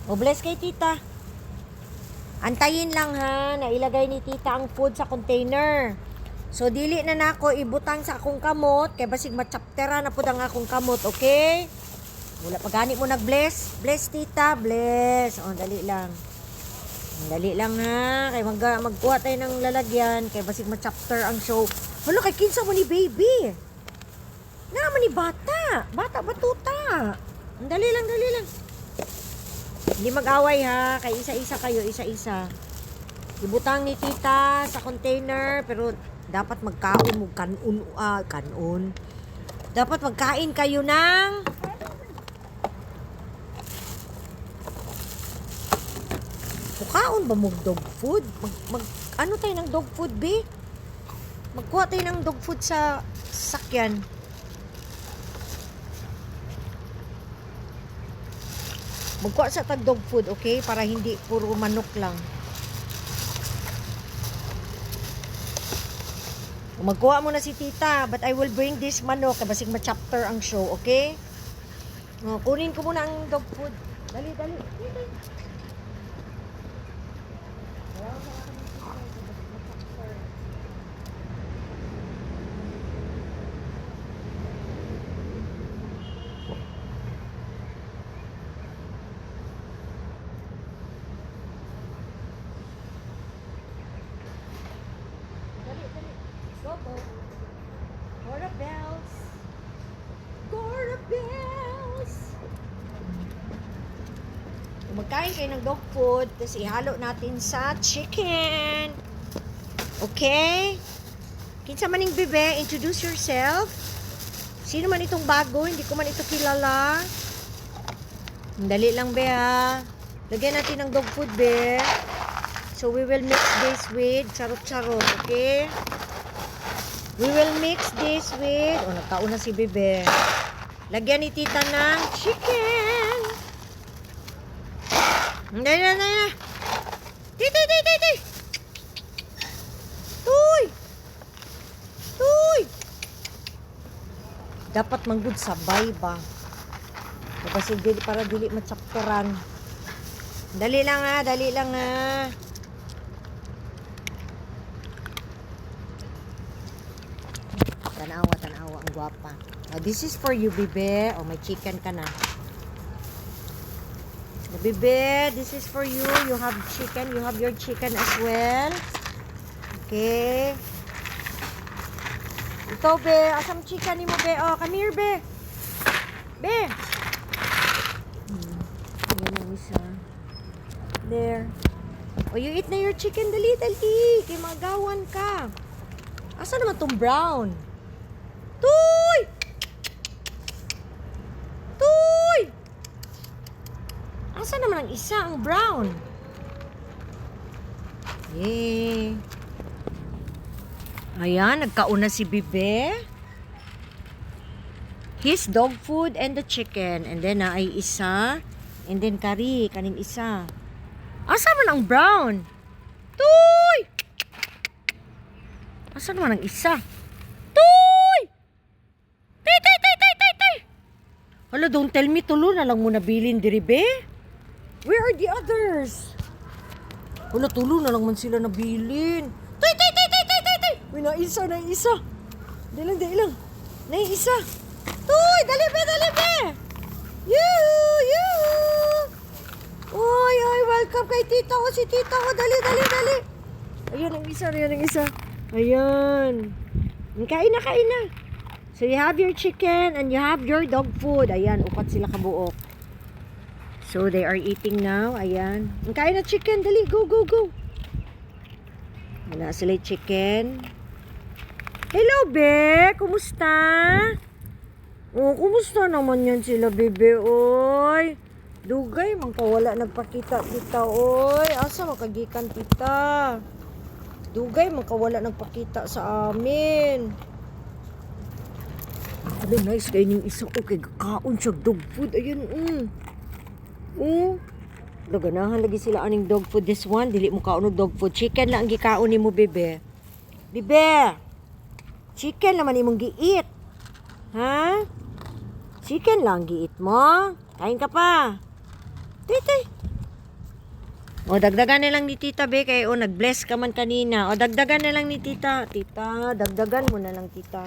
O, bless kay tita. Antayin lang ha, na ilagay ni tita ang food sa container. So, dili na nako ibutang sa akong kamot, kay basig machaptera na po ang akong kamot, okay? Wala pa gani mo nag-bless. Bless tita, bless. O, dali lang. Dali lang ha, kay magkuha tayo ng lalagyan, kay basig machapter ang show. Hala, kay kinsa mo ni baby? Naman ni bata. Bata, batuta. Dali lang, dali lang. Hindi mag-away ha, kay isa-isa kayo, isa-isa. Ibutang ni tita sa container, pero dapat magkaon mo kanon. Dapat magkain kayo ng mukaon ba mo dog food? Ano tayo ng dog food, be? Magkuha tayo ng dog food sa sakyan. Magkuha sa tag dog food, okay? Para hindi puro manok lang. Magkuha mo na si tita, but I will bring this manok, basig ma-chapter ang show, okay? Kunin ko muna ang dog food. Dali, dali. Dali. Go, go. Gora bells. Gora bells. Magkain kayo ng dog food, tapos ihalo natin sa chicken. Okay? Kinsa maning bebe, introduce yourself. Sino man itong bago? Hindi ko man ito kilala. Dali lang, be, ha. Lagyan natin ng dog food, be. So, we will mix this with charot-charot, okay? We will mix this with... Oh, nagkauna si bebe. Lagyan ni tita ng chicken. Dali na, dali na. Titi, titi, titi. Tuy. Tuy. Dapat manggod sabay ba? Kasi para dili matsapteran. Dali lang ha, dali lang ha. Tanawa, tanawa, ang guwapa. This is for you, bebe. Oh, may chicken ka na. Bebe, this is for you. You have chicken. You have your chicken as well. Okay. Ito, be. Asam chicken ni mo, be. Oh, come here, be. Be. Ayan ang isa. There. Oh, you eat na your chicken. Dali, dali. Kaya magawan ka. Asa naman tong brown? Tuy! Tuy! Asa naman ang isa, ang brown? Yay! Ayan, nagkauna si Bibe. His dog food and the chicken. And then, ay isa. And then, curry. Kaning isa. Asa man ang brown? Tuy! Asa naman ang isa? Tuy! Tay, tay, tay, tay, tay, tay! Hala, don't tell me tulo na lang mo nabilin diri, be. Where are the others? Hala, tulo na lang man sila nabilin. Tay, tay, tay, tay, tay, tay, tay! Uy, naisa, naisa. Dali lang, dali lang. Naisa. Tuy! Dali, be, dali, be! Yoo, yoo! Uy, uy, welcome kay tita ko, si tita ko. Dali, dali, dali. Ayan ang isa, ayan ang isa. Ayan. Kain na, kain na. So, you have your chicken and you have your dog food. Ayan, upat sila kabuok. So, they are eating now. Ayan. Kain na chicken. Dali, go, go, go. Wala sila yung chicken. Hello, be. Kumusta? Oh, kumusta naman yan sila, bebe, oy? Dugay, mangkawala nagpakita, tita, oy. Asa makagikan, tita? Dugay, mangkawala nagpakita sa amin. Ano, nice kayo yung isa ko kay kaon siya dog food. Ayan, Ganahan lagi sila aning dog food. This one, dili mo kaon dog food. Chicken lang ang gikaon ni mo, bebe. Bebe! Chicken naman imong giit. Ha? Chicken lang giit mo. Kain ka pa. Tay, tay. O, dagdagan na lang ni tita, be. Kaya, o, nag-bless ka man kanina. O, dagdagan na lang ni tita. Tita, dagdagan mo na lang, tita.